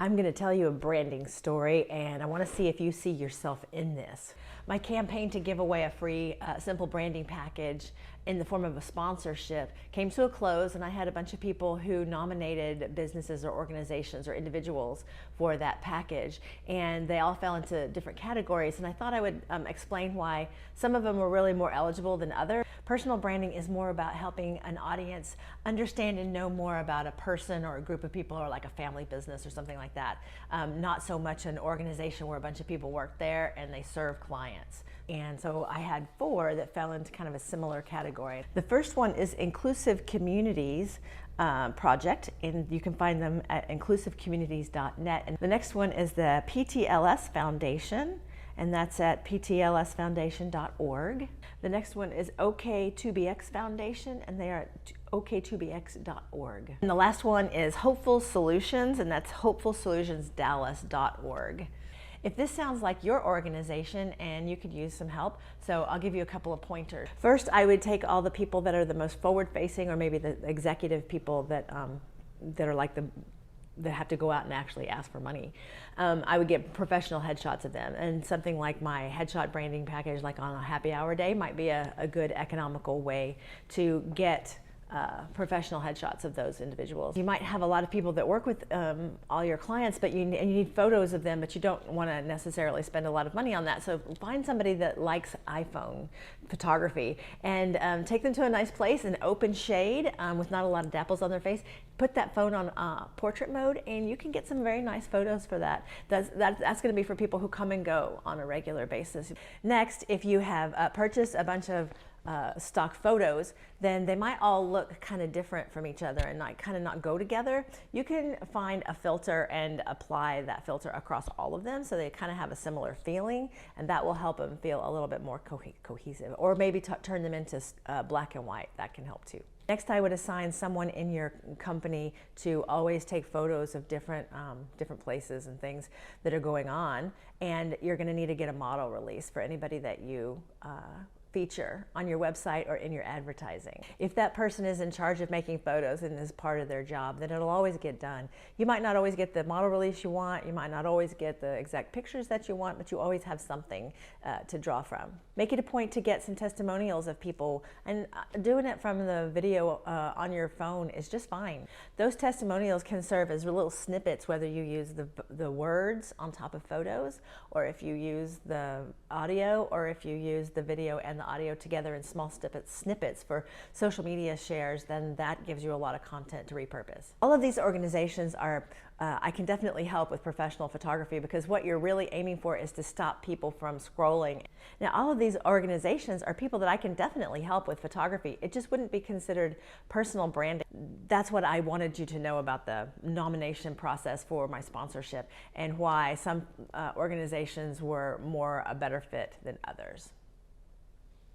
I'm going to tell you a branding story, and I want to see if you see yourself in this. My campaign to give away a free simple branding package in the form of a sponsorship came to a close, and I had a bunch of people who nominated businesses or organizations or individuals for that package, and they all fell into different categories, and I thought I would explain why some of them were really more eligible than others. Personal branding is more about helping an audience understand and know more about a person or a group of people, or like a family business or something like that. Not so much an organization where a bunch of people work there and they serve clients. And so I had 4 that fell into kind of a similar category. The first one is Inclusive Communities project, and you can find them at inclusivecommunities.net. And the next one is the PTLS Foundation, and that's at ptlsfoundation.org. The next one is OK2BX Foundation, and they are at OK2BX.org. And the last one is Hopeful Solutions, and that's hopefulsolutionsdallas.org. If this sounds like your organization and you could use some help, so I'll give you a couple of pointers. First, I would take all the people that are the most forward-facing, or maybe the executive people that are like that have to go out and actually ask for money. I would get professional headshots of them, and something like my headshot branding package, like on a happy hour day, might be a good economical way to get professional headshots of those individuals. You might have a lot of people that work with all your clients, but you need photos of them, but you don't want to necessarily spend a lot of money on that. So find somebody that likes iPhone photography and take them to a nice place in open shade with not a lot of dapples on their face. Put that phone on portrait mode, and you can get some very nice photos for that. That's going to be for people who come and go on a regular basis. Next, if you have purchased a bunch of stock photos, then they might all look kind of different from each other and kind of not go together. You can find a filter and apply that filter across all of them so they kind of have a similar feeling, and that will help them feel a little bit more cohesive. Or maybe turn them into black and white. That can help too. Next, I would assign someone in your company to always take photos of different places and things that are going on, and you're going to need to get a model release for anybody that you feature on your website or in your advertising. If that person is in charge of making photos and is part of their job, then it'll always get done. You might not always get the model release you want, you might not always get the exact pictures that you want, but you always have something to draw from. Make it a point to get some testimonials of people, and doing it from the video on your phone is just fine. Those testimonials can serve as little snippets, whether you use the words on top of photos, or if you use the audio, or if you use the video and the audio together in small snippets for social media shares, then that gives you a lot of content to repurpose. All of these organizations are, I can definitely help with professional photography, because what you're really aiming for is to stop people from scrolling. Now, all of these organizations are people that I can definitely help with photography. It just wouldn't be considered personal branding. That's what I wanted you to know about the nomination process for my sponsorship, and why some organizations were a better fit than others.